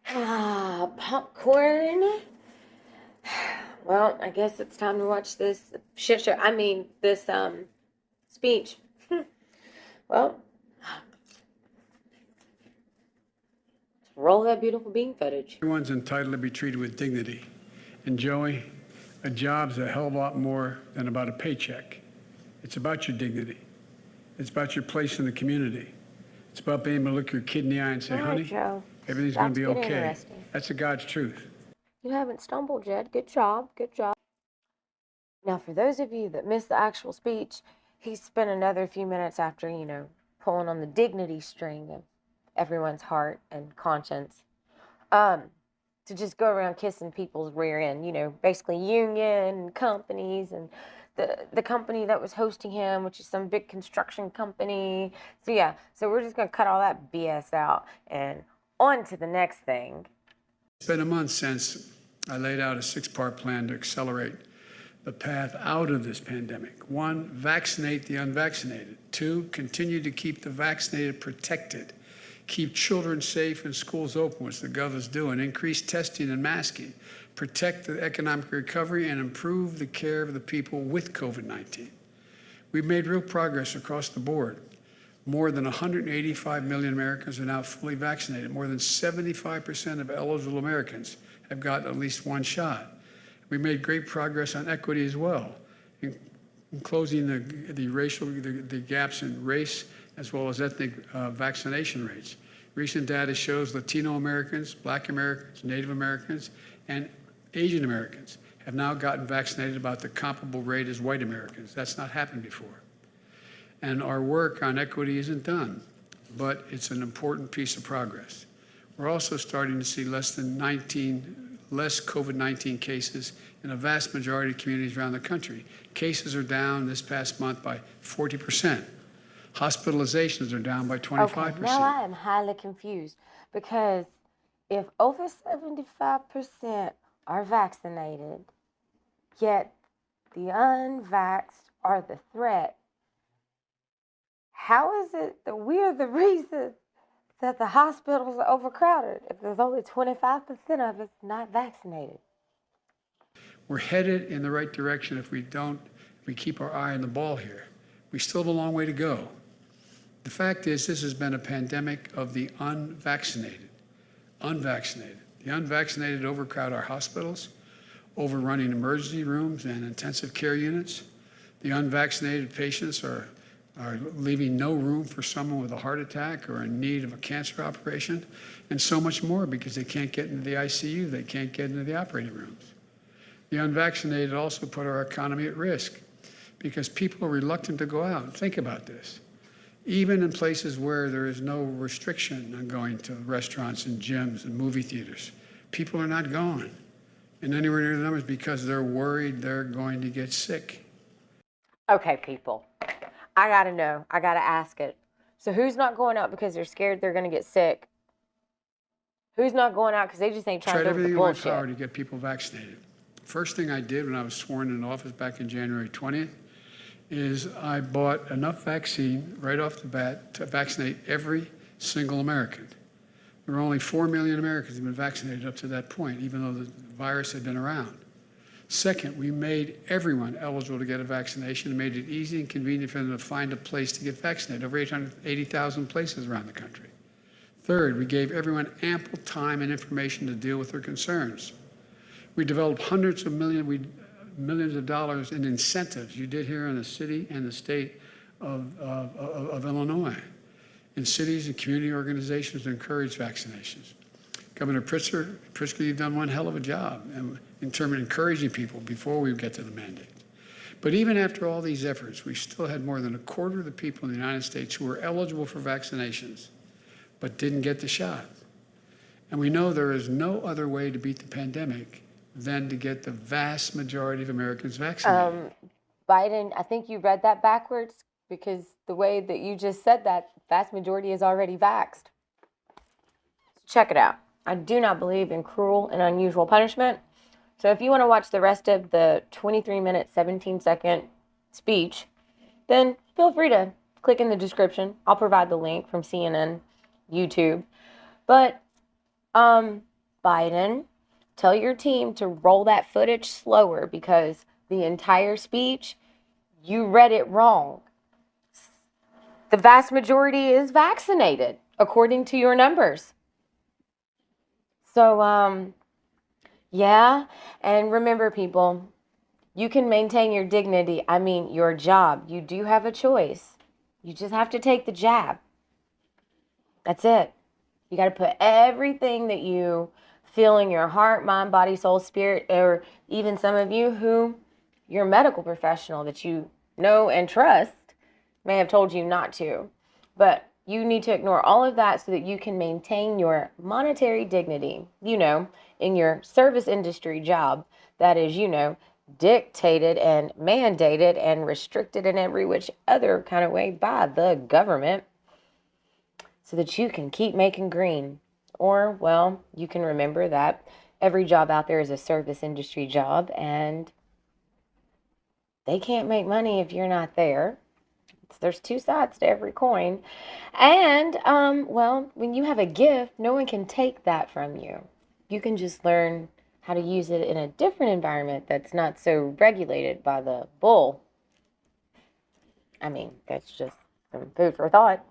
Popcorn. Well, I guess it's time to watch this shit show. I mean, this speech. Well, roll that beautiful bean footage. Everyone's entitled to be treated with dignity. And Joey, a job's a hell of a lot more than about a paycheck. It's about your dignity. It's about your place in the community. It's about being able to look your kid in the eye and say, honey, Joe. everything's going to be okay. That's the God's truth. You haven't stumbled yet. Good job. Good job. Now, for those of you that missed the actual speech, he spent another few minutes after, pulling on the dignity string of everyone's heart and conscience, to just go around kissing people's rear end, basically union companies and the company that was hosting him, which is some big construction company. So we're just going to cut all that BS out and on to the next thing. It's been a month since I laid out a 6-part plan to accelerate the path out of this pandemic. 1, vaccinate the unvaccinated. 2, continue to keep the vaccinated protected. Keep children safe and schools open, which the governor's doing. Increase testing and masking. Protect the economic recovery and improve the care of the people with COVID-19. We've made real progress across the board. More than 185 million Americans are now fully vaccinated. More than 75% of eligible Americans have gotten at least one shot. We made great progress on equity as well, in closing the gaps in race as well as ethnic vaccination rates. Recent data shows Latino Americans, Black Americans, Native Americans, and Asian Americans have now gotten vaccinated about the comparable rate as white Americans. That's not happened before. And our work on equity isn't done, but it's an important piece of progress. We're also starting to see less COVID-19 cases in a vast majority of communities around the country. Cases are down this past month by 40%. Hospitalizations are down by 25%. Okay, now I am highly confused because if over 75% are vaccinated, yet the unvaxxed are the threat, how is it that we're the reason that the hospitals are overcrowded if there's only 25% of us not vaccinated? We're headed in the right direction if we keep our eye on the ball here. We still have a long way to go. The fact is, this has been a pandemic of the unvaccinated. Unvaccinated. The unvaccinated overcrowd our hospitals, overrunning emergency rooms and intensive care units. The unvaccinated patients are leaving no room for someone with a heart attack or in need of a cancer operation, and so much more because they can't get into the ICU, they can't get into the operating rooms. The unvaccinated also put our economy at risk because people are reluctant to go out. Think about this. Even in places where there is no restriction on going to restaurants and gyms and movie theaters, people are not going. And anywhere near the numbers because they're worried they're going to get sick. Okay, people. I gotta know. I gotta ask it. So who's not going out because they're scared they're gonna get sick? Who's not going out because they just ain't trying to do the bullshit? Tried everything in my power to get people vaccinated. First thing I did when I was sworn into office back in January 20th is I bought enough vaccine right off the bat to vaccinate every single American. There were only 4 million Americans who had been vaccinated up to that point, even though the virus had been around. Second, we made everyone eligible to get a vaccination and made it easy and convenient for them to find a place to get vaccinated, over 880,000 places around the country. Third, we gave everyone ample time and information to deal with their concerns. We developed hundreds of millions of dollars in incentives. You did here in the city and the state of Illinois, in cities and community organizations to encourage vaccinations. Governor Pritzker, you've done one hell of a job in terms of encouraging people before we get to the mandate. But even after all these efforts, we still had more than a quarter of the people in the United States who were eligible for vaccinations, but didn't get the shot. And we know there is no other way to beat the pandemic than to get the vast majority of Americans vaccinated. Biden, I think you read that backwards because the way that you just said that, vast majority is already vaxxed. Check it out. I do not believe in cruel and unusual punishment. So if you want to watch the rest of the 23-minute, 17-second speech, then feel free to click in the description. I'll provide the link from CNN, YouTube. But Biden, tell your team to roll that footage slower because the entire speech, you read it wrong. The vast majority is vaccinated, according to your numbers. So, yeah, and remember, people, you can maintain your dignity. I mean, your job. You do have a choice. You just have to take the jab. That's it. You got to put everything that you feel in your heart, mind, body, soul, spirit, or even some of you who you're a medical professional that you know and trust may have told you not to. But you need to ignore all of that so that you can maintain your monetary dignity, in your service industry job that is, dictated and mandated and restricted in every which other kind of way by the government so that you can keep making green. Or, well, you can remember that every job out there is a service industry job and they can't make money if you're not there. There's two sides to every coin. And, well, when you have a gift, no one can take that from you. You can just learn how to use it in a different environment that's not so regulated by the bull. I mean, that's just some food for thought.